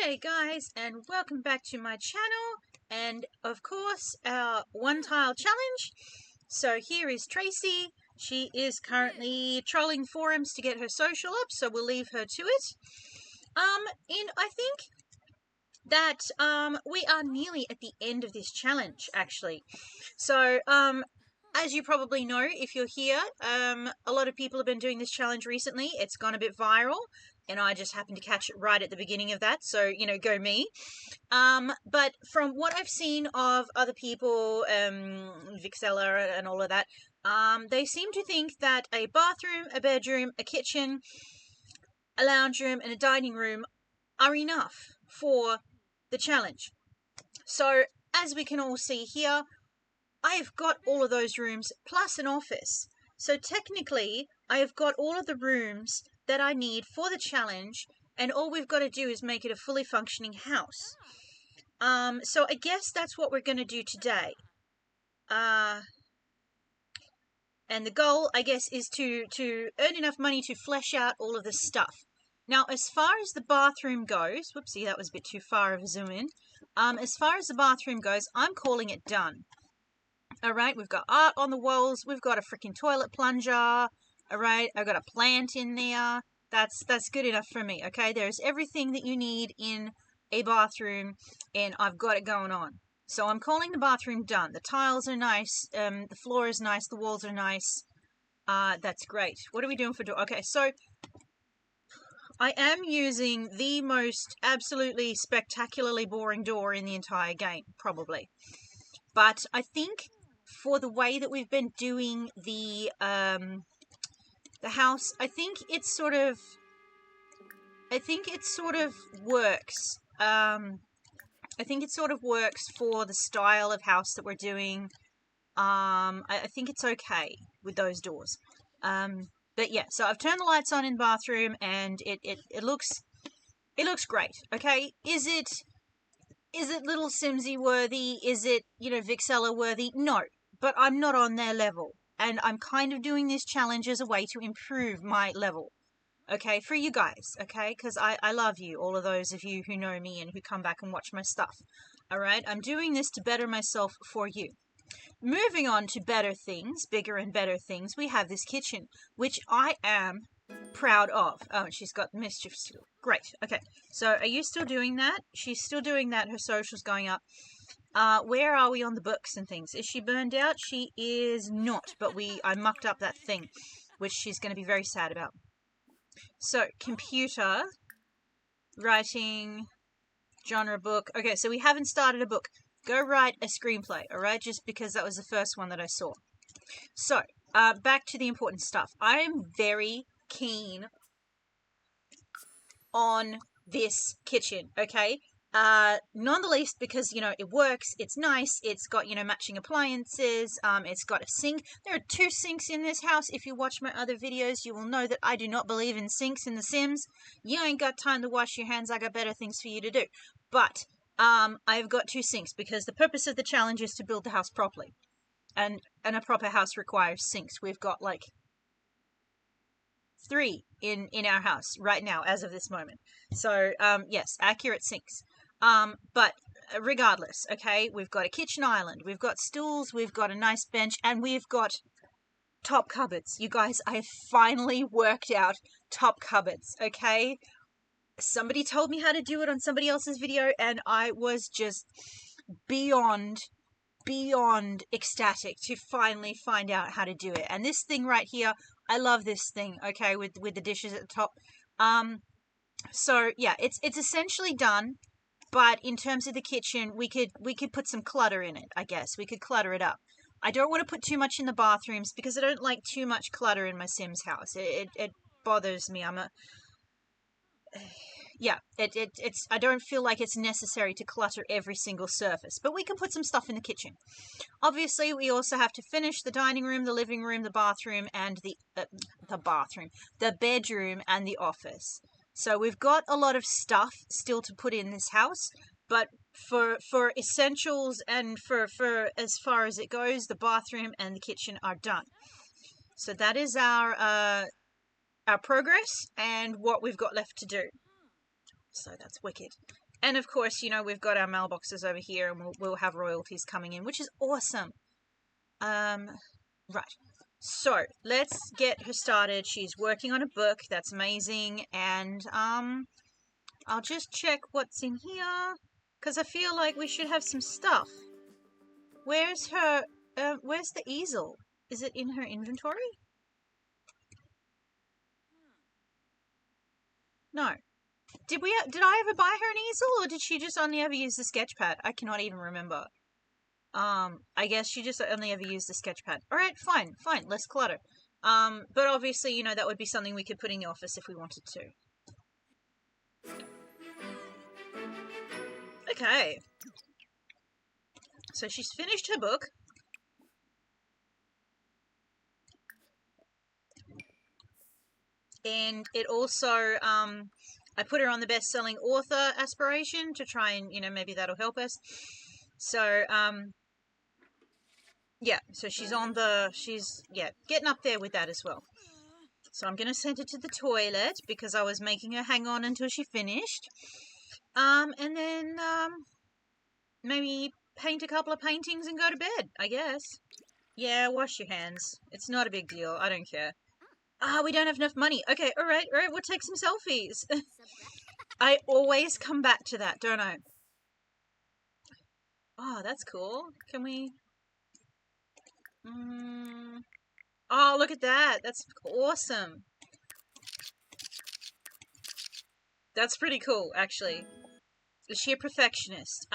G'day guys, and welcome back to my channel, and of course our one tile challenge. So here is Tracy. She is currently trolling forums to get her social up, so we'll leave her to it. And I think that we are nearly at the end of this challenge actually. So as you probably know, if you're here, a lot of people have been doing this challenge recently. It's gone a bit viral, and I just happened to catch it right at the beginning of that, so, you know, go me. But from what I've seen of other people, Vixella and all of that, they seem to think that a bathroom, a bedroom, a kitchen, a lounge room, and a dining room are enough for the challenge. So, as we can all see here, I have got all of those rooms plus an office. So technically, I have got all of the rooms that I need for the challenge, and all we've got to do is make it a fully functioning house. So I guess that's what we're going to do today. And the goal, I guess, is to earn enough money to flesh out all of this stuff. Now, as far as the bathroom goes, whoopsie, that was a bit too far of a zoom in. As far as the bathroom goes, I'm calling it done. Alright, we've got art on the walls, we've got a freaking toilet plunger, alright, I've got a plant in there. That's good enough for me, okay? There's everything that you need in a bathroom, and I've got it going on. So I'm calling the bathroom done. The tiles are nice, the floor is nice, the walls are nice. That's great. What are we doing for door? Okay, so I am using the most absolutely spectacularly boring door in the entire game, probably. But I think for the way that we've been doing the house, I think it sort of works. I think it sort of works for the style of house that we're doing. I think it's okay with those doors. But yeah, so I've turned the lights on in the bathroom, and it looks great. Okay, is it Little Simsy worthy? Is it, you know, Vixella worthy? No, but I'm not on their level. And I'm kind of doing this challenge as a way to improve my level. Okay, for you guys, okay? Because I love you, all of those of you who know me and who come back and watch my stuff. Alright, I'm doing this to better myself for you. Moving on to better things, bigger and better things, we have this kitchen, which I am proud of. Oh, she's got mischief skill. Great. Okay. So are you still doing that? She's still doing that. Her social's going up. Where are we on the books and things? Is she burned out? She is not, but I mucked up that thing, which she's going to be very sad about. So, computer, writing, genre book. Okay, so we haven't started a book. Go write a screenplay, alright? Just because that was the first one that I saw. So, back to the important stuff. I am very keen on this kitchen, okay? None the least because, you know, it works, it's nice, it's got, you know, matching appliances, it's got a sink. There are 2 sinks in this house. If you watch my other videos, you will know that I do not believe in sinks in The Sims. You ain't got time to wash your hands, I got better things for you to do. But, I've got 2 sinks because the purpose of the challenge is to build the house properly. And a proper house requires sinks. We've got, like, 3 in our house right now as of this moment. So yes, accurate sinks. But regardless, okay, we've got a kitchen island, we've got stools, we've got a nice bench, and we've got top cupboards. You guys, I have finally worked out top cupboards, okay? Somebody told me how to do it on somebody else's video, and I was just beyond ecstatic to finally find out how to do it. And this thing right here, I love this thing, okay, with the dishes at the top. So yeah, it's essentially done, but in terms of the kitchen, we could put some clutter in it, I guess. We could clutter it up. I don't want to put too much in the bathrooms because I don't like too much clutter in my Sims house. It bothers me. Yeah, it's I don't feel like it's necessary to clutter every single surface, but we can put some stuff in the kitchen. Obviously, we also have to finish the dining room, the living room, the bathroom, and the bedroom, and the office. So we've got a lot of stuff still to put in this house, but for essentials and for as far as it goes, the bathroom and the kitchen are done. So that is our progress and what we've got left to do. So that's wicked. And of course, you know, we've got our mailboxes over here, and we'll have royalties coming in, which is awesome. Right. So let's get her started. She's working on a book. That's amazing. And I'll just check what's in here, because I feel like we should have some stuff. Where's her? Where's the easel? Is it in her inventory? No. Did I ever buy her an easel, or did she just only ever use the sketch pad? I cannot even remember. I guess she just only ever used the sketch pad. Alright, fine, less clutter. But obviously, you know, that would be something we could put in the office if we wanted to. Okay. So she's finished her book. And it also, I put her on the best-selling author aspiration to try and, you know, maybe that'll help us. So, yeah, so she's getting up there with that as well. So I'm going to send her to the toilet because I was making her hang on until she finished. And then, maybe paint a couple of paintings and go to bed, I guess. Yeah, wash your hands. It's not a big deal. I don't care. We don't have enough money. Okay, alright, we'll take some selfies. I always come back to that, don't I? Oh, that's cool. Can we... Oh, look at that. That's awesome. That's pretty cool, actually. Is she a perfectionist?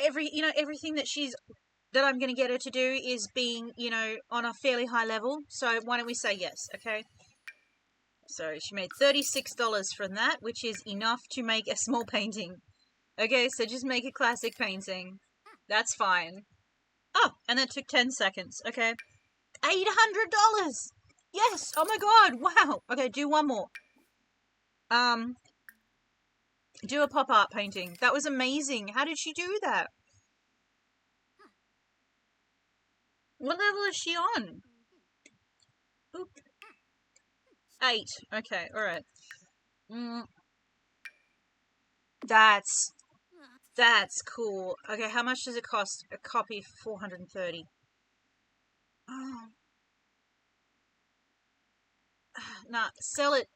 Everything that I'm going to get her to do is being, you know, on a fairly high level. So why don't we say yes, okay? So she made $36 from that, which is enough to make a small painting. Okay, so just make a classic painting. That's fine. Oh, and that took 10 seconds. Okay. $800! Yes! Oh my god! Wow! Okay, do one more. Do a pop art painting. That was amazing. How did she do that? What level is she on? Oop. 8. Okay, alright. That's cool. Okay, how much does it cost? A copy, $430. Oh. Nah, sell it,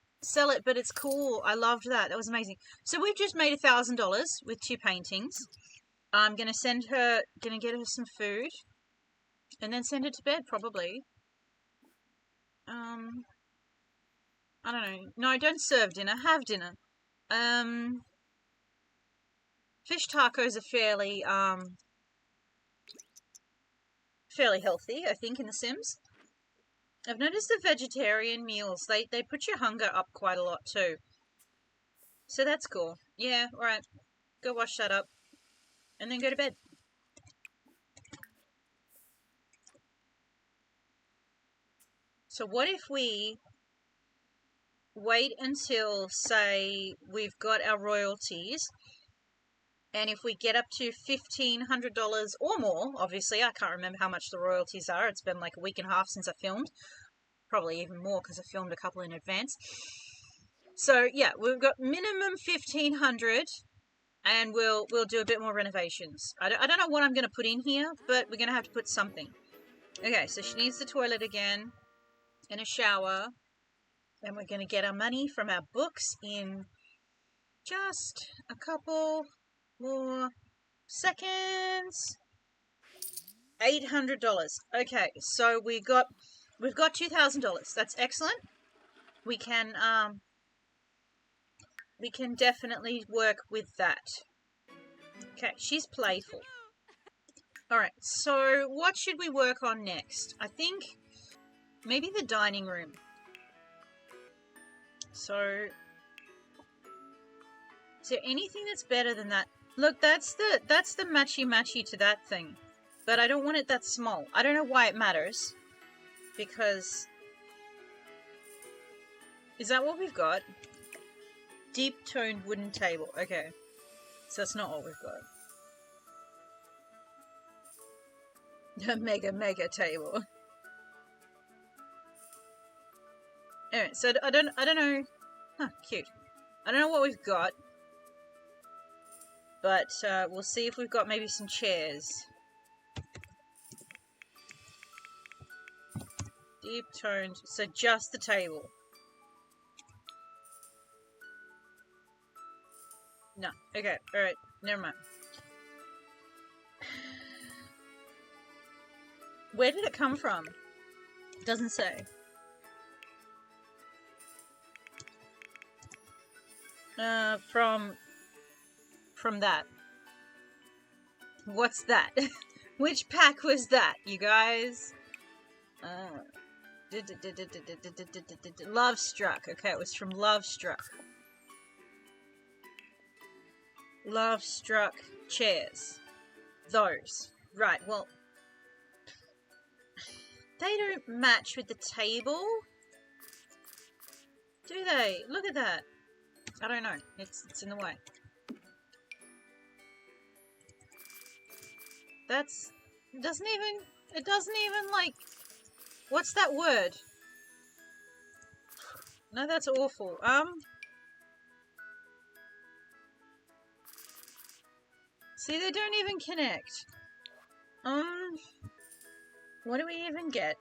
but it's cool. I loved that. That was amazing. So we've just made $1,000 with 2 paintings. I'm gonna get her some food, and then send her to bed, probably. I don't know. No, don't serve dinner. Have dinner. Fish tacos are fairly healthy, I think, in The Sims. I've noticed the vegetarian meals, they put your hunger up quite a lot too. So that's cool. Yeah, alright. Go wash that up. And then go to bed. So what if we wait until, say, we've got our royalties, and if we get up to $1,500 or more, obviously, I can't remember how much the royalties are. It's been like a week and a half since I filmed. Probably even more because I filmed a couple in advance. So yeah, we've got minimum 1,500, and we'll do a bit more renovations. I don't know what I'm going to put in here, but we're going to have to put something. Okay, so she needs the toilet again, and a shower, and we're going to get our money from our books in just a couple more seconds. $800. Okay, so we've got $2,000. That's excellent. We can definitely work with that. Okay, she's playful. Alright, so what should we work on next? I think maybe the dining room. So, is there anything that's better than that? Look, that's the matchy to that thing. But I don't want it that small. I don't know why it matters. Because... Is that what we've got? Deep toned wooden table. Okay. So that's not what we've got. A mega table. Alright, so I don't know. Huh, cute. I don't know what we've got. But we'll see if we've got maybe some chairs. Deep toned. So just the table. No. Okay. Alright. Never mind. Where did it come from? It doesn't say. From that. What's that? Which pack was that, you guys? Love Struck. Okay, it was from Love Struck. Love Struck chairs. Those. Right, well, they don't match with the table. Do they? Look at that. I don't know. It's in the way. It doesn't even like, what's that word? No, that's awful. See, they don't even connect. What do we even get?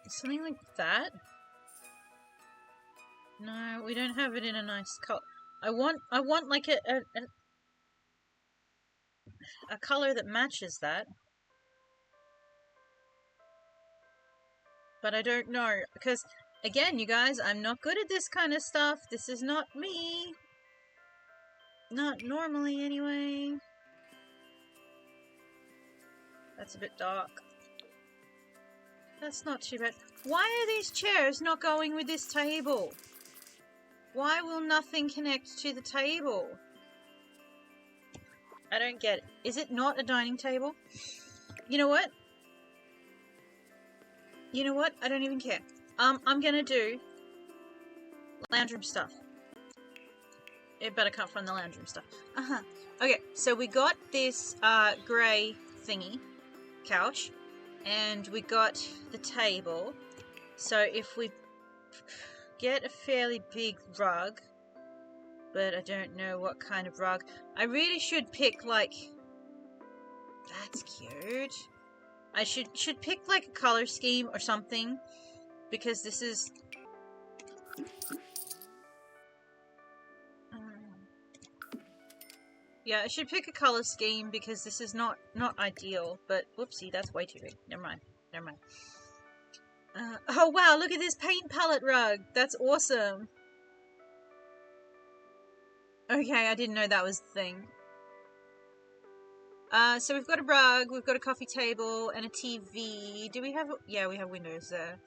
Something like that? No, we don't have it in a nice color. I want like a color that matches that. But I don't know, because, again, you guys, I'm not good at this kind of stuff. This is not me. Not normally, anyway. That's a bit dark. That's not too bad. Why are these chairs not going with this table? Why will nothing connect to the table? I don't get it. Is it not a dining table? You know what? You know what? I don't even care. I'm gonna do lounge room stuff. It better come from the lounge room stuff. Okay, so we got this grey thingy couch, and we got the table. So if we get a fairly big rug, but I don't know what kind of rug. I really should pick like, that's cute. I should pick like a color scheme or something, because this is yeah, I should pick a color scheme because this is not ideal. But whoopsie, that's way too big. Never mind. Oh wow, look at this paint palette rug. That's awesome. Okay, I didn't know that was the thing. So we've got a rug, we've got a coffee table, and a TV. Do we have... Yeah, we have windows there.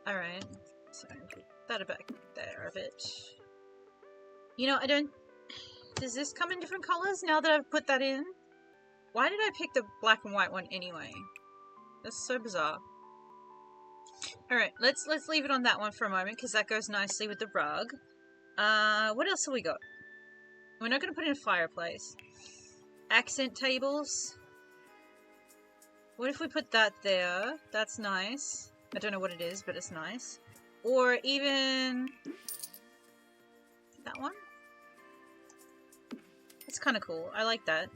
Alright. So, put that back there a bit. You know, I don't... Does this come in different colours now that I've put that in? Why did I pick the black and white one anyway? That's so bizarre. Alright, let's leave it on that one for a moment, because that goes nicely with the rug. What else have we got? We're not going to put in a fireplace. Accent tables. What if we put that there? That's nice. I don't know what it is, but it's nice. Or even that one. It's kind of cool. I like that.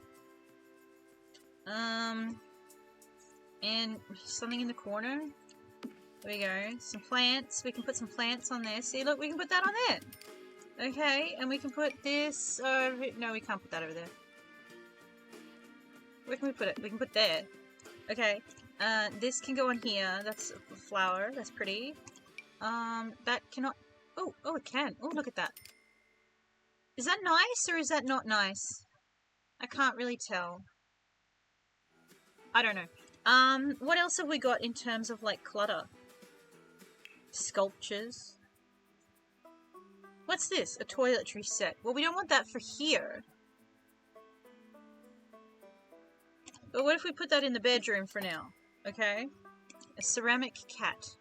And something in the corner. There we go. Some plants. We can put some plants on there. See, look, we can put that on there. Okay, and we can put this over... No, we can't put that over there. Where can we put it? We can put there. Okay. This can go on here. That's a flower. That's pretty. That cannot... Oh, it can. Oh, look at that. Is that nice or is that not nice? I can't really tell. I don't know. What else have we got in terms of, like, clutter? Sculptures. What's this? A toiletry set. Well, we don't want that for here. But what if we put that in the bedroom for now? Okay. A ceramic cat.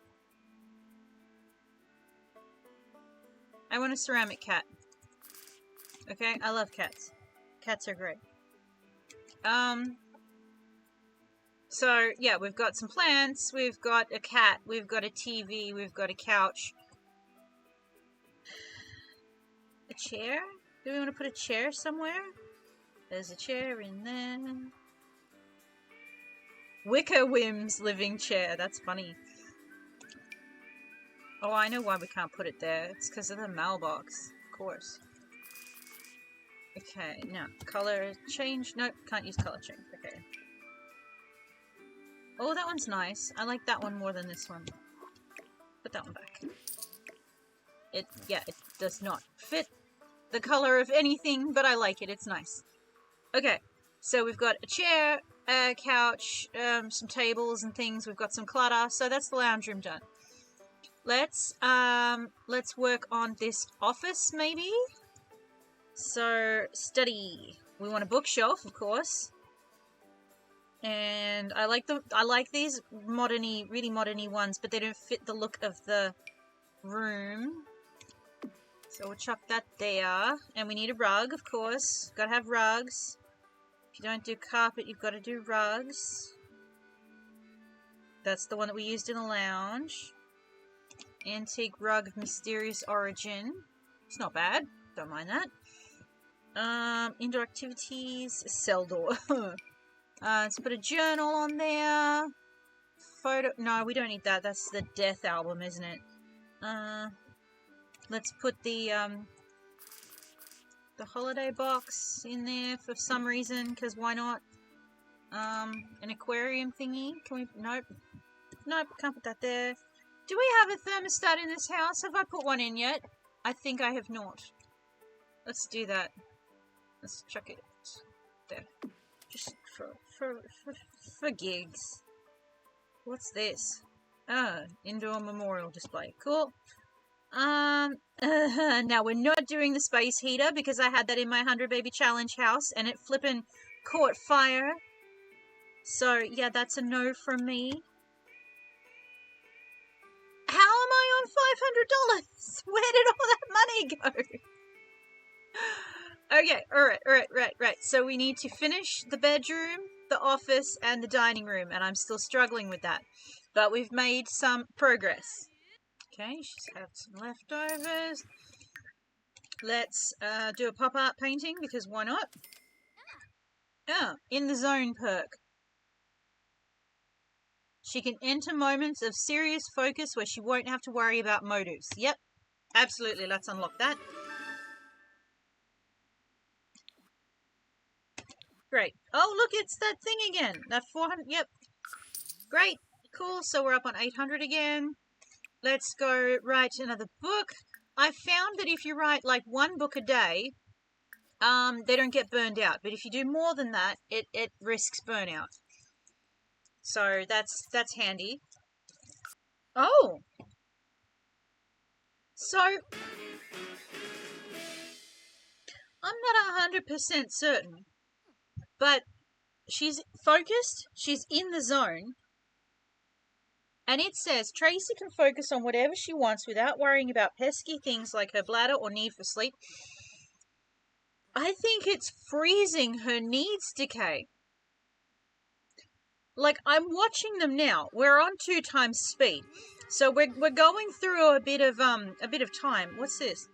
I want a ceramic cat. Okay? I love cats. Cats are great. So, yeah, we've got some plants, we've got a cat, we've got a TV, we've got a couch. A chair? Do we want to put a chair somewhere? There's a chair in there. Wicker Whim's living chair. That's funny. Oh, I know why we can't put it there. It's because of the mailbox. Of course. Okay, now, color change. Nope, can't use color change. Okay. Oh, that one's nice. I like that one more than this one. Put that one back. It does not fit the color of anything, but I like it. It's nice. Okay, so we've got a chair, a couch, some tables and things. We've got some clutter. So that's the lounge room done. Let's work on this office maybe. So study. We want a bookshelf, of course. And I like these moderny, really moderny ones, but they don't fit the look of the room. So we'll chuck that there. And we need a rug, of course. Gotta have rugs. If you don't do carpet, you've got to do rugs. That's the one that we used in the lounge. Antique rug of mysterious origin. It's not bad. Don't mind that. Indoor activities. Cell door. Let's put a journal on there. Photo. No, we don't need that. That's the death album, isn't it? Let's put the holiday box in there for some reason, because why not? An aquarium thingy. Can we? Nope. Nope, can't put that there. Do we have a thermostat in this house? Have I put one in yet? I think I have not. Let's do that. Let's chuck it there. Just for gigs. What's this? Indoor memorial display. Cool. Now we're not doing the space heater because I had that in my 100 baby challenge house and it flippin' caught fire. So yeah, that's a no from me. How am I on $500? Where did all that money go? Okay, alright. So we need to finish the bedroom, the office, and the dining room, and I'm still struggling with that. But we've made some progress. Okay, she's had some leftovers. Let's do a pop art painting, because why not? In the zone perk. She can enter moments of serious focus where she won't have to worry about motives. Yep, absolutely. Let's unlock that. Great. Oh, look, it's that thing again. That 400. Yep. Great. Cool. So we're up on 800 again. Let's go write another book. I found that if you write like one book a day, they don't get burned out. But if you do more than that, it risks burnout. So that's handy. Oh. So I'm not 100% certain, but she's focused, she's in the zone, and it says Tracy can focus on whatever she wants without worrying about pesky things like her bladder or need for sleep. I think it's freezing her needs decay. Like, I'm watching them now. We're on 2 times speed. So we're going through a bit of time. What's this?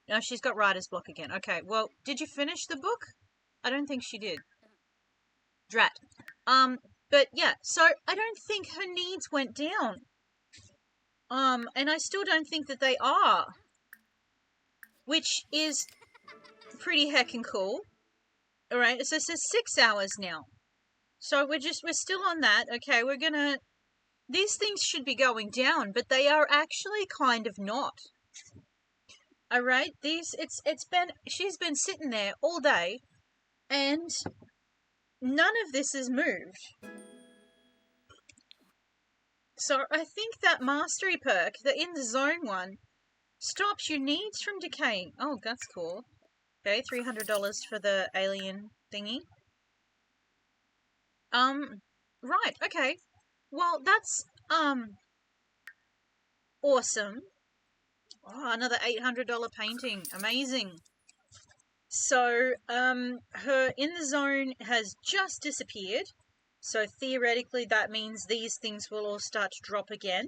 No, she's got writer's block again. Okay, well, did you finish the book? I don't think she did. Drat. But yeah, so I don't think her needs went down. And I still don't think that they are. Which is pretty heckin' cool. Alright, so it says 6 hours now. So we're still on that. Okay, we're gonna... These things should be going down, but they are actually kind of not. Alright, she's been sitting there all day, and none of this has moved. So I think that mastery perk, the in the zone one, stops your needs from decaying. Oh, that's cool. Okay, $300 for the alien thingy. Right, okay. Well, that's, awesome. Oh, another $800 painting. Amazing. So, her in the zone has just disappeared. So theoretically, that means these things will all start to drop again.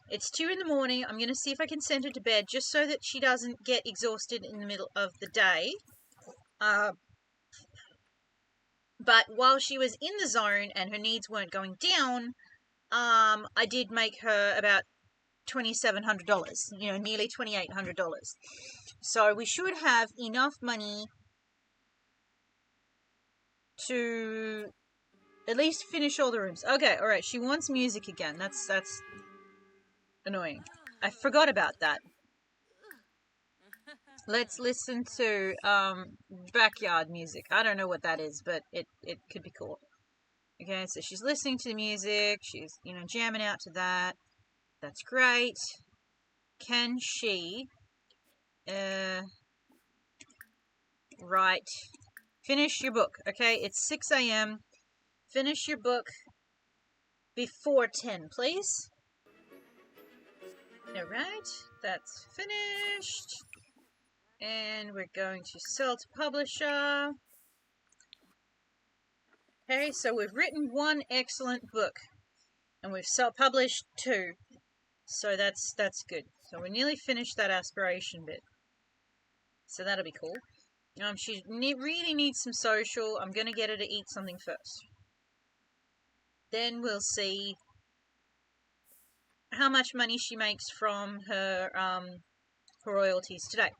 It's 2 in the morning. I'm going to see if I can send her to bed just so that she doesn't get exhausted in the middle of the day. But while she was in the zone and her needs weren't going down, I did make her about $2,700, nearly $2,800. So we should have enough money to at least finish all the rooms. Okay, all right. She wants music again. That's annoying. I forgot about that. Let's listen to backyard music. I don't know what that is, but it could be cool. Okay, so she's listening to the music. She's jamming out to that. That's great. Can she right, finish your book? Okay, it's 6 a.m. Finish your book before 10, please. Alright, that's finished. And we're going to sell to publisher. Okay, so we've written 1 excellent book. And we've self-published 2. So that's good. So we're nearly finished that aspiration bit. So that'll be cool. She really needs some social. I'm going to get her to eat something first. Then we'll see how much money she makes from her royalties today.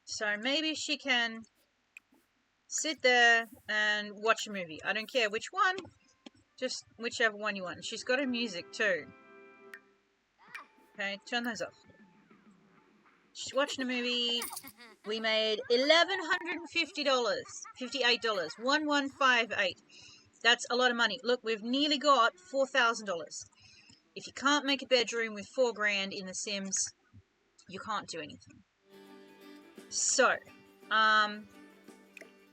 So maybe she can sit there and watch a movie. I don't care which one, just whichever one you want. She's got her music too. Okay, turn those off. She's watching a movie. We made $1,150, $58, 1158. That's a lot of money. Look, we've nearly got $4,000. If you can't make a bedroom with $4,000 in The Sims, you can't do anything. So,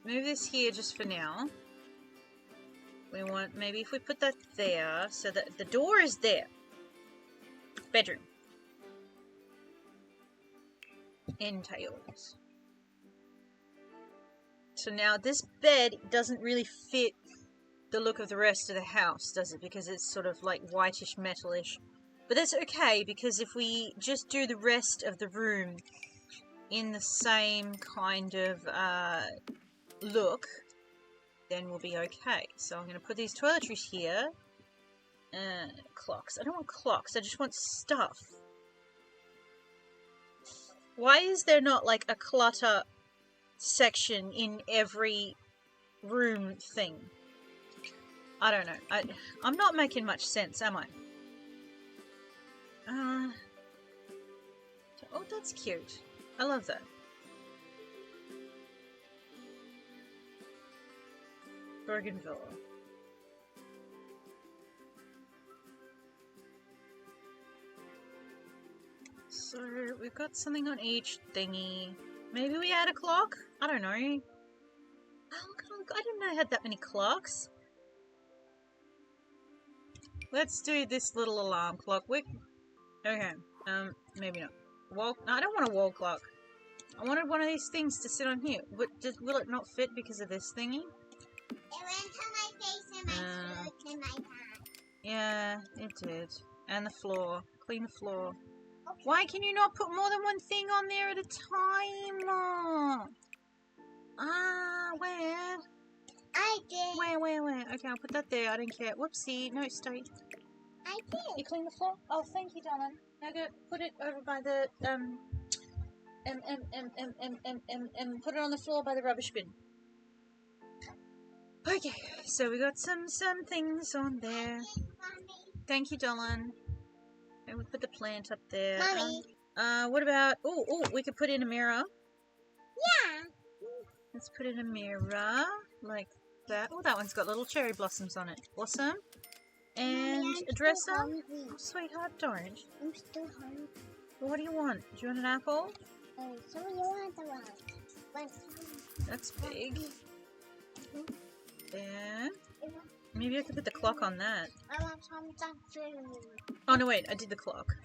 move this here just for now. We want, maybe if we put that there, so that the door is there. Bedroom. Entails. So now this bed doesn't really fit the look of the rest of the house, does it? Because it's sort of like whitish metalish. But that's okay, because if we just do the rest of the room in the same kind of look, then we'll be okay. So I'm going to put these toiletries here. Clocks. I don't want clocks, I just want stuff. Why is there not like a clutter section in every room thing? I don't know. I'm not making much sense, am I? Oh, that's cute. I love that. Bougainville. So, we've got something on each thingy. Maybe we add a clock? I don't know. Oh, look, I didn't know I had that many clocks. Let's do this little alarm clock. Okay, maybe not. No, I don't want a wall clock. I wanted one of these things to sit on here. But will it not fit because of this thingy? It went to my face and my foot and my back. Yeah, it did. And the floor. Clean the floor. Okay. Why can you not put more than one thing on there at a time? Where? I did. Where? Okay, I'll put that there. I don't care. Whoopsie. No, stay. I did. You clean the floor? Oh, thank you, darling. Now go put it over by the, put it on the floor by the rubbish bin. Okay, so we got some things on there. Thank you, darling. And we put the plant up there. Mommy. What about, we could put in a mirror. Yeah. Let's put in a mirror, like that. Oh, that one's got little cherry blossoms on it. Awesome. And Mommy, a dresser. Oh, sweetheart, don't. I'm still hungry. Well, what do you want? Do you want an apple? So you want the one? That's big. There. Maybe I could put the clock on that. I want some food. Oh, no, wait. I did the clock.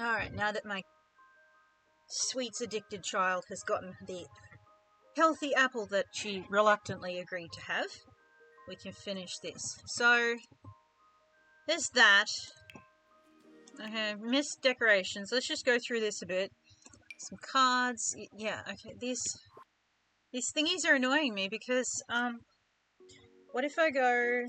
Alright, now that my sweets-addicted child has gotten the healthy apple that she reluctantly agreed to have, we can finish this. So, there's that. Okay, missed decorations. Let's just go through this a bit. Some cards. Yeah, okay, these thingies are annoying me because, what if I go...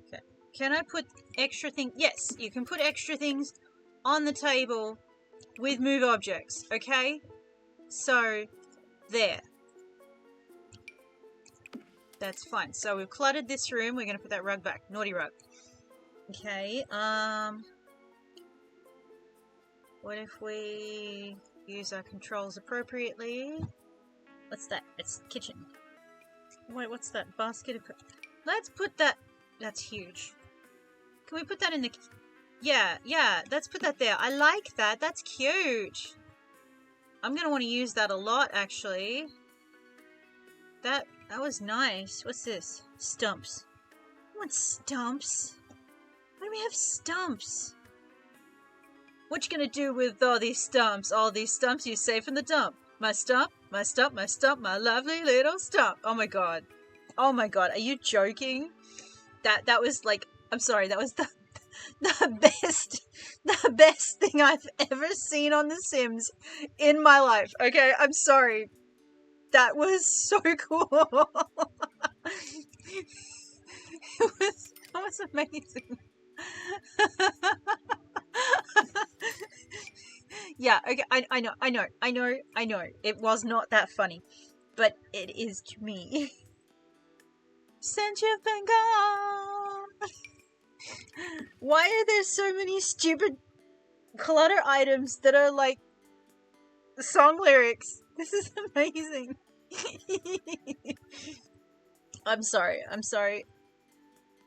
Okay, can I put extra things? Yes, you can put extra things on the table with move objects, okay? So, there. That's fine. So we've cluttered this room. We're going to put that rug back. Naughty rug. Okay, what if we use our controls appropriately? What's that? It's kitchen. Wait, what's that? Basket of... Let's put that... That's huge. Can we put that in the... Yeah, let's put that there. I like that. That's cute. I'm going to want to use that a lot, actually. That was nice. What's this? Stumps. I want stumps. Why do we have stumps? What you gonna do with all these stumps? All these stumps you save from the dump. My stump, my stump, my stump, my lovely little stump. Oh my god. Oh my god, are you joking? That was like, I'm sorry, that was the best thing I've ever seen on The Sims in my life. Okay, I'm sorry. That was so cool. That was amazing. Yeah, okay, I know. It was not that funny, but it is to me. Since you've been gone. Why are there so many stupid clutter items that are like song lyrics? This is amazing. I'm sorry.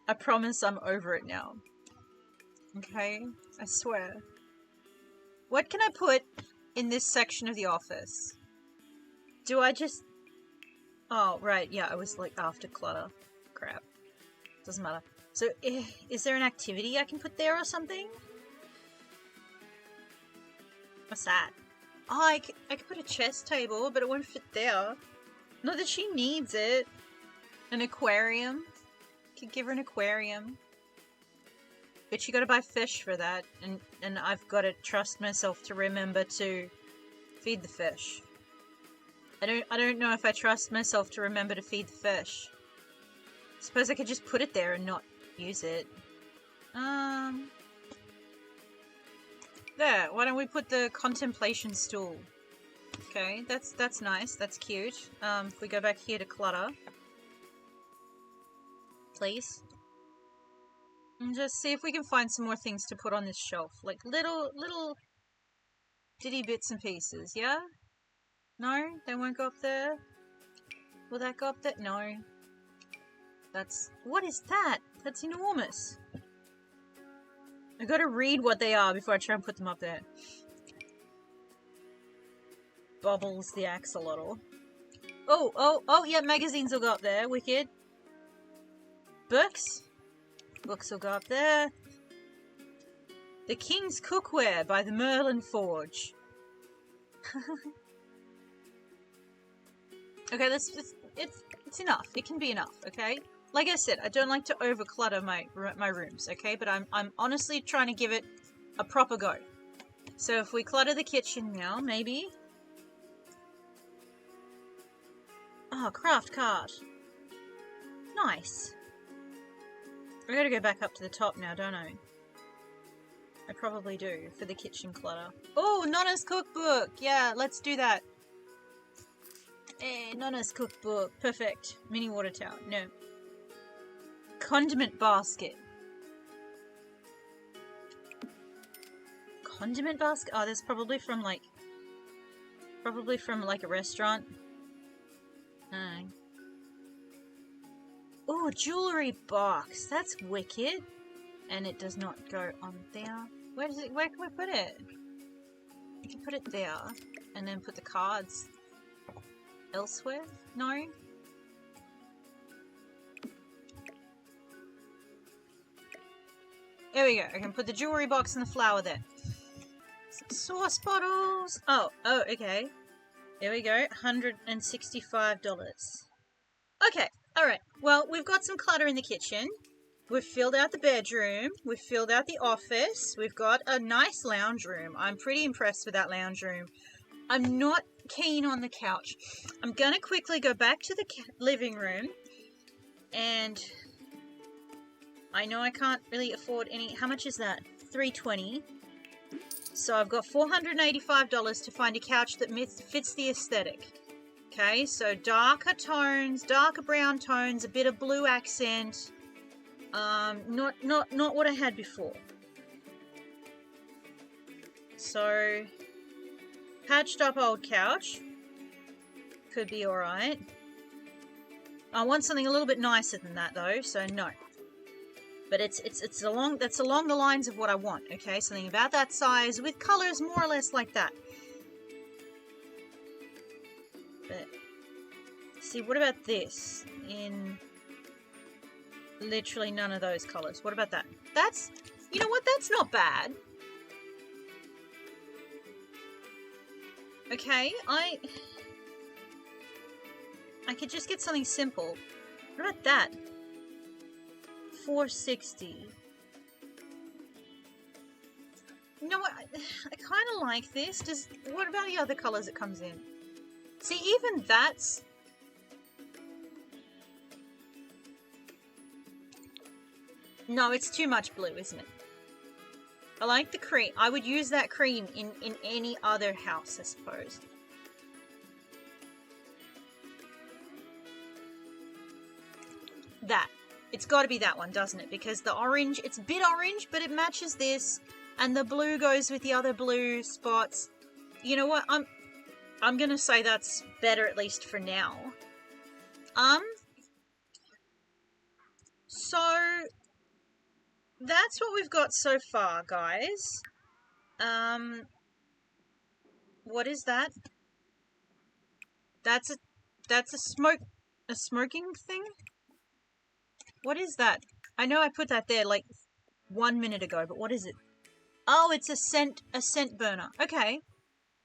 I promise I'm over it now. Okay? I swear. What can I put in this section of the office? Do I just... Oh, right, yeah, I was like after clutter. Crap. Doesn't matter. So, is there an activity I can put there or something? What's that? Oh, I could put a chess table, but it won't fit there. Not that she needs it. An aquarium. Could give her an aquarium. But you gotta buy fish for that, and I've gotta trust myself to remember to feed the fish. I don't know if I trust myself to remember to feed the fish. Suppose I could just put it there and not use it. There, why don't we put the contemplation stool? Okay, that's nice, that's cute. If we go back here to clutter. Please. And just see if we can find some more things to put on this shelf. Like little ditty bits and pieces, yeah? No? They won't go up there? Will that go up there? No. That's... What is that? That's enormous. I gotta read what they are before I try and put them up there. Bobbles the axolotl. Oh, yeah, magazines will go up there. Wicked. Books? Books will go up there. The King's Cookware by the Merlin Forge. Okay, it's enough. It can be enough, okay? Like I said, I don't like to overclutter my rooms, okay? But I'm honestly trying to give it a proper go. So if we clutter the kitchen now, maybe. Oh, craft cart. Nice. I gotta go back up to the top now, don't I? I probably do, for the kitchen clutter. Oh, Nonna's cookbook! Yeah, let's do that. Hey, Nonna's cookbook. Perfect. Mini water tower. No. Condiment basket. Condiment basket? Oh, that's probably from like a restaurant. No. Oh, jewelry box. That's wicked. And it does not go on there. Where can we put it? We can put it there. And then put the cards elsewhere? No? There we go. I can put the jewelry box and the flower there. Sauce bottles. Oh, okay. There we go. $165. Okay, alright. Well, we've got some clutter in the kitchen. We've filled out the bedroom. We've filled out the office. We've got a nice lounge room. I'm pretty impressed with that lounge room. I'm not keen on the couch. I'm going to quickly go back to the living room. And I know I can't really afford any. How much is that? $320. So I've got $485 to find a couch that fits the aesthetic. Okay, so darker tones, darker brown tones, a bit of blue accent. Not what I had before. So, patched up old couch. Could be alright. I want something a little bit nicer than that though, so no. But it's along the lines of what I want, okay? Something about that size with colours more or less like that. But see, what about this? In literally none of those colours. What about that? That's, you know what? That's not bad. Okay, I could just get something simple. What about that? $460. You know what? I kind of like this. What about the other colours it comes in? See, even that's... No, it's too much blue, isn't it? I like the cream. I would use that cream in any other house, I suppose. That. It's got to be that one, doesn't it? Because the orange, it's a bit orange, but it matches this. And the blue goes with the other blue spots. You know what? I'm going to say that's better, at least for now. So that's what we've got so far, guys. What is that? That's a smoking thing? What is that? I know I put that there like 1 minute ago, but what is it? Oh, it's a scent burner. Okay.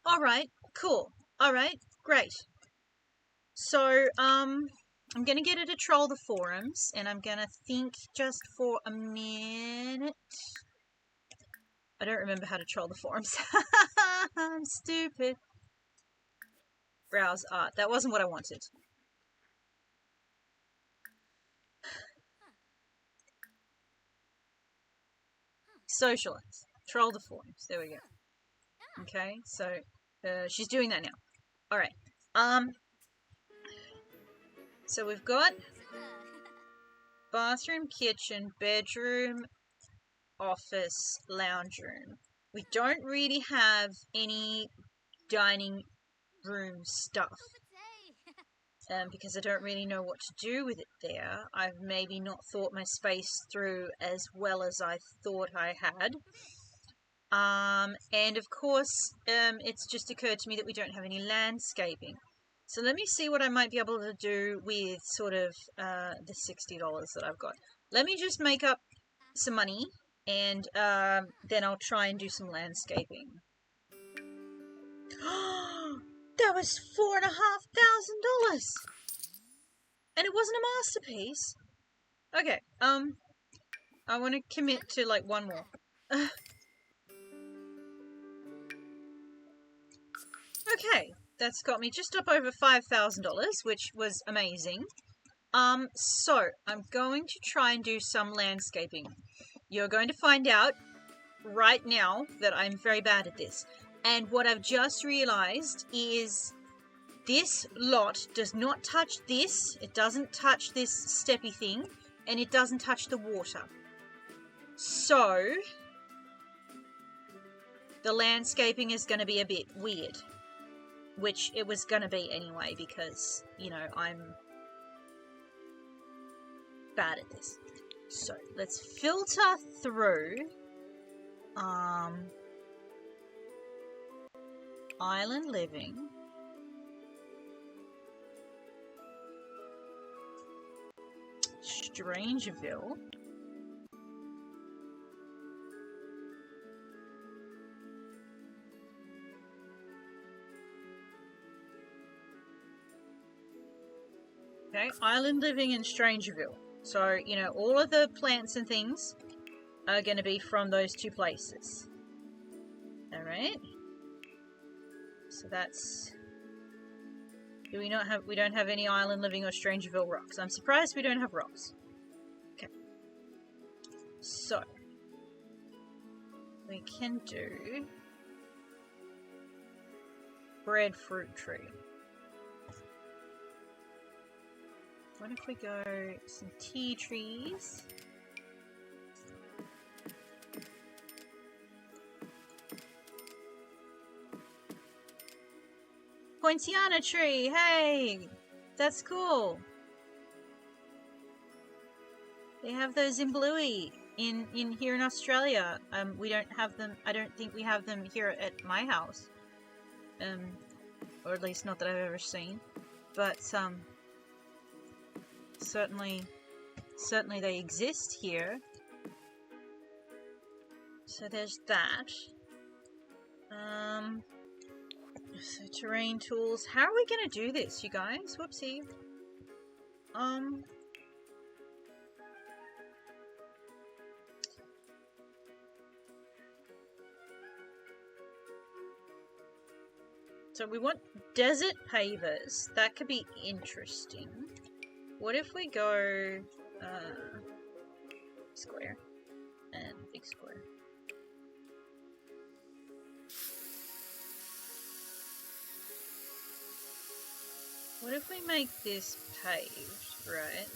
Alright, cool. Alright, great. So, I'm gonna get her to troll the forums, and I'm gonna think just for a minute. I don't remember how to troll the forums. I'm stupid. Browse art. That wasn't what I wanted. Socialize. Troll the forums. There we go. Okay, so she's doing that now. Alright. So we've got bathroom, kitchen, bedroom, office, lounge room. We don't really have any dining room stuff. Because I don't really know what to do with it there. I've maybe not thought my space through as well as I thought I had. And of course, it's just occurred to me that we don't have any landscaping. So let me see what I might be able to do with sort of the $60 that I've got. Let me just make up some money, and then I'll try and do some landscaping. That was $4,500! And it wasn't a masterpiece? Okay, I want to commit to, like, one more. Okay, that's got me just up over $5,000, which was amazing. So, I'm going to try and do some landscaping. You're going to find out right now that I'm very bad at this. And what I've just realized is this lot does not touch this, it doesn't touch this steppy thing, and it doesn't touch the water. So, the landscaping is going to be a bit weird. Which it was going to be anyway, because, you know, I'm bad at this. So, let's filter through Island Living. Strangeville. Okay, island living in Strangerville. So, you know, all of the plants and things are going to be from those two places. Alright. So that's... we don't have any island living or Strangerville rocks. I'm surprised we don't have rocks. Okay. So, we can do breadfruit tree. What if we go some tea trees? Poinciana tree, hey! That's cool. They have those in Bluey in here in Australia. We don't have them. I don't think we have them here at my house. Or at least not that I've ever seen. But certainly they exist here. So there's that. So terrain tools. How are we gonna do this, you guys? Whoopsie. So we want desert pavers. That could be interesting. What if we go square and big square? What if we make this paved, right?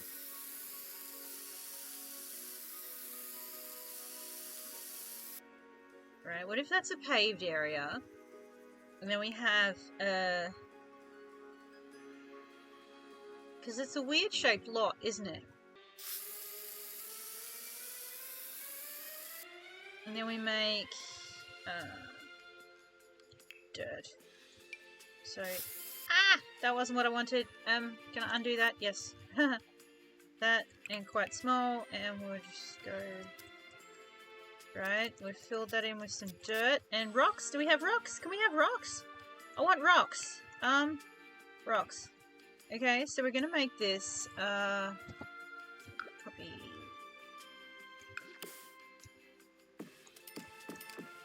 Right, what if that's a paved area? And then we have, because it's a weird shaped lot, isn't it? And then we make, dirt. So, that wasn't what I wanted. Can I undo that? Yes. That, and quite small, and we'll just go... Right, we've filled that in with some dirt. And rocks? Do we have rocks? Can we have rocks? I want rocks. Rocks. Okay, so we're gonna make this, copy.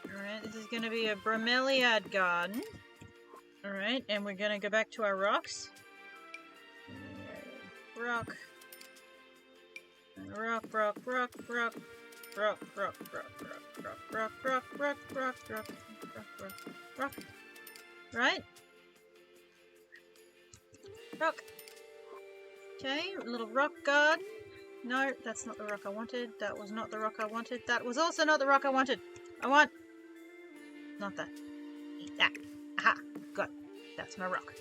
Alright, this is gonna be a bromeliad garden. Alright, and we're gonna go back to our rocks. Rock. Rock, rock, rock, rock. Rock, rock, rock, rock, rock, rock, rock, rock, rock, rock, rock, rock, rock. Right? Rock. Okay, little rock garden. No, that's not the rock I wanted. That was not the rock I wanted. That was also not the rock I wanted. I want... not that. That. Aha. Got it. That's my rock.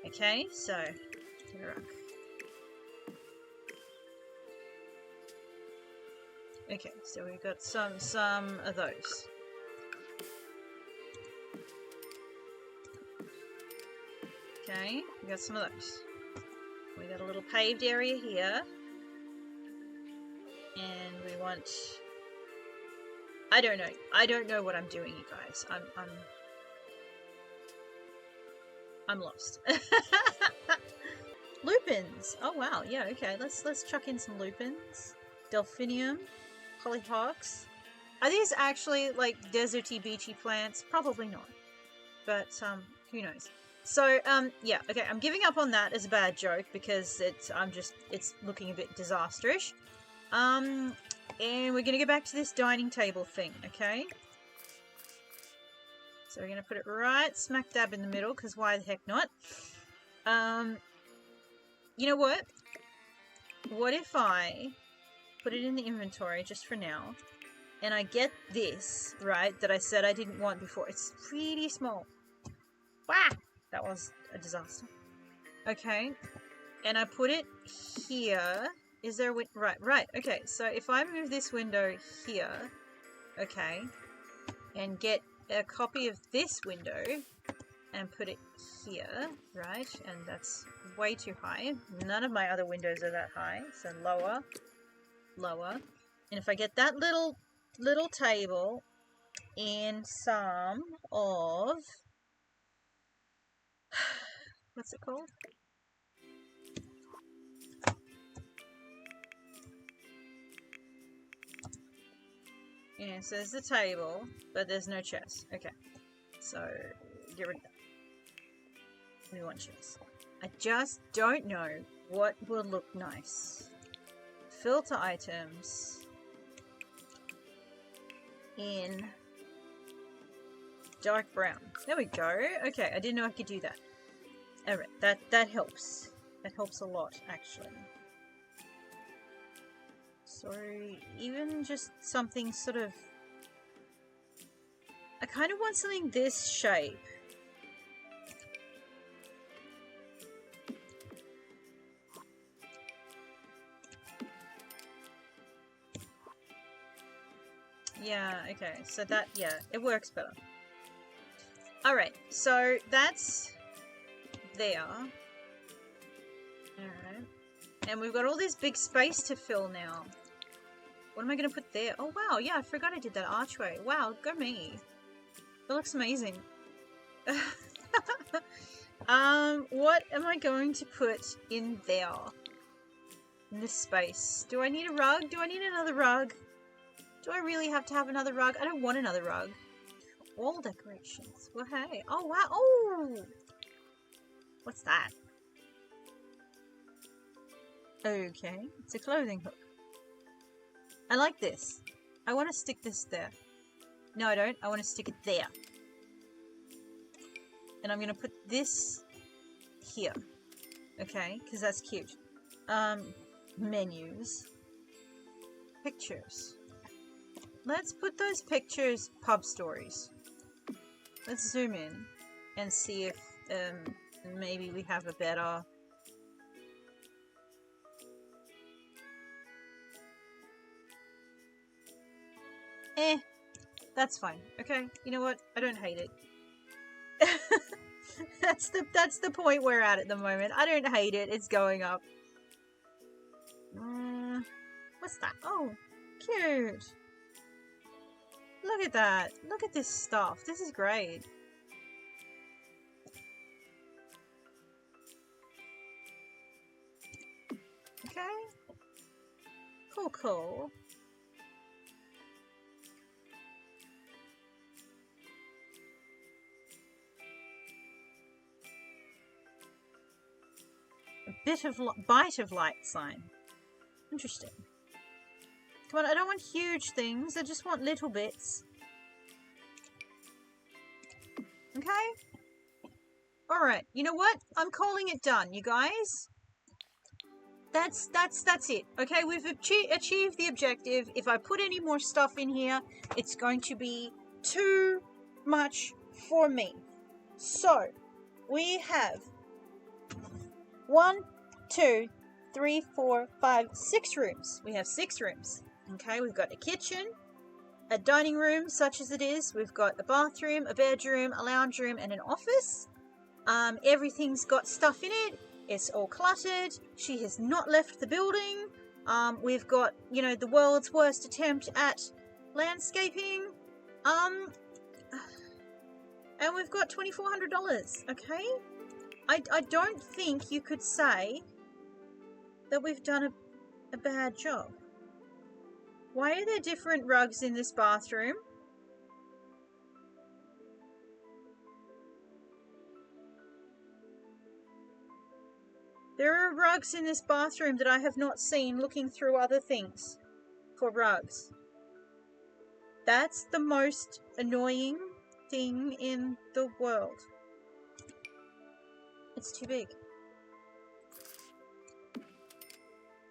Okay, so... get a rock. Okay, so we've got some of those. Okay, we got some of those. We got a little paved area here. And we want... I don't know. I don't know what I'm doing, you guys. I'm lost. Lupins! Oh wow, yeah, okay. Let's chuck in some lupins. Delphinium. Hollyhocks. Are these actually like deserty beachy plants? Probably not. But who knows? So yeah, okay, I'm giving up on that as a bad joke because it's looking a bit disastrous. And we're gonna go back to this dining table thing, okay? So we're gonna put it right smack dab in the middle, because why the heck not? You know what? What if I put it in the inventory just for now, and I get this, right, that I said I didn't want before. It's pretty small. Wow! That was a disaster. Okay. And I put it here. Is there a right, okay. So if I move this window here, okay, and get a copy of this window and put it here, right, and that's way too high. None of my other windows are that high, so lower. And if I get that little table in some of what's it called? so there's the table, but there's no chest. Okay, so get rid of that. We want chest. I just don't know what will look nice. Filter items in dark brown. There we go. Okay, I didn't know I could do that. Alright, that helps. That helps a lot, actually. So, even just something sort of... I kind of want something this shape. Yeah, okay, so that, yeah, it works better. Alright, so that's there. Alright. And we've got all this big space to fill now. What am I going to put there? Oh, wow, yeah, I forgot I did that archway. Wow, go me. That looks amazing. What am I going to put in there? In this space? Do I need a rug? Do I need another rug? Do I really have to have another rug? I don't want another rug. Wall decorations. Well, hey. Oh, wow. Oh! What's that? Okay. It's a clothing hook. I like this. I want to stick this there. No, I don't. I want to stick it there. And I'm going to put this here. Okay? Because that's cute. Menus. Pictures. Let's put those pictures pub stories. Let's zoom in and see if maybe we have a better... that's fine. Okay, you know what? I don't hate it. that's the point we're at the moment. I don't hate it. It's going up. What's that? Oh, cute. Look at that. Look at this stuff. This is great. Okay. Cool, cool. Bite of light sign. Interesting. Come on, I don't want huge things. I just want little bits. Okay? Alright, you know what? I'm calling it done, you guys. That's it. Okay, we've achieved the objective. If I put any more stuff in here, it's going to be too much for me. So, we have 1, 2, 3, 4, 5, 6 rooms. We have 6 rooms. Okay, we've got a kitchen, a dining room, such as it is. We've got a bathroom, a bedroom, a lounge room, and an office. Everything's got stuff in it. It's all cluttered. She has not left the building. We've got, you know, the world's worst attempt at landscaping. And we've got $2,400, okay? I don't think you could say that we've done a bad job. Why are there different rugs in this bathroom? There are rugs in this bathroom that I have not seen looking through other things for rugs. That's the most annoying thing in the world. It's too big.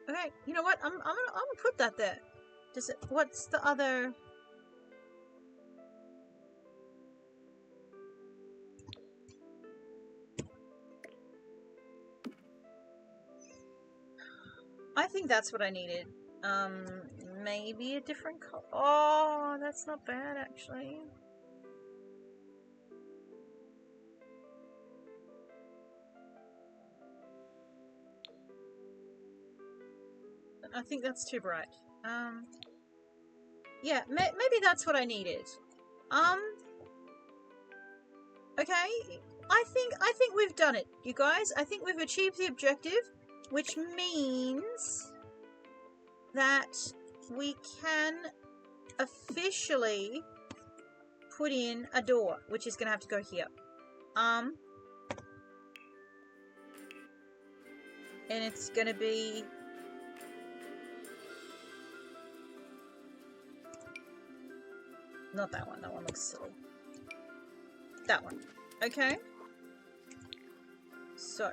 Okay, you know what? I'm gonna put that there. Does it? What's the other? I think that's what I needed. Maybe a different color. Oh, that's not bad actually. I think that's too bright. Yeah, maybe that's what I needed. Okay, I think we've done it, you guys. I think we've achieved the objective, which means that we can officially put in a door, which is going to have to go here. And it's going to be... Not that one. That one looks silly. That one. Okay. So,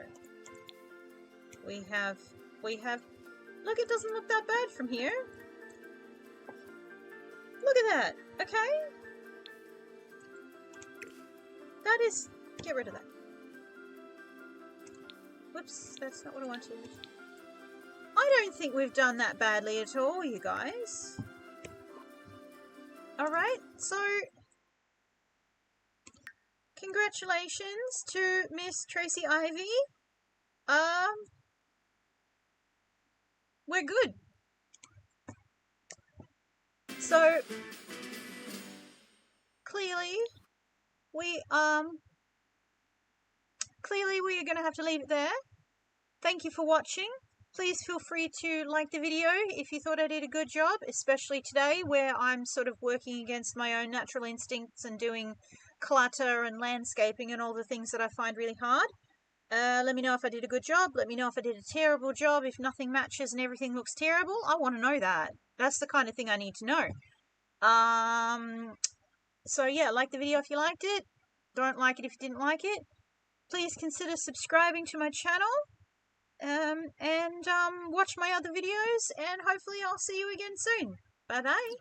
we have... Look, it doesn't look that bad from here. Look at that. Okay. That is... Get rid of that. Whoops, that's not what I wanted. I don't think we've done that badly at all, you guys. Alright, so... Congratulations to Miss Tracy Ivy. We're good. So, clearly we are going to have to leave it there. Thank you for watching. Please feel free to like the video if you thought I did a good job, especially today where I'm sort of working against my own natural instincts and doing clutter and landscaping and all the things that I find really hard. Let me know if I did a good job. Let me know if I did a terrible job, if nothing matches and everything looks terrible. I want to know that. That's the kind of thing I need to know. So yeah, like the video if you liked it. Don't like it if you didn't like it. Please consider subscribing to my channel. And watch my other videos, and hopefully I'll see you again soon. Bye bye.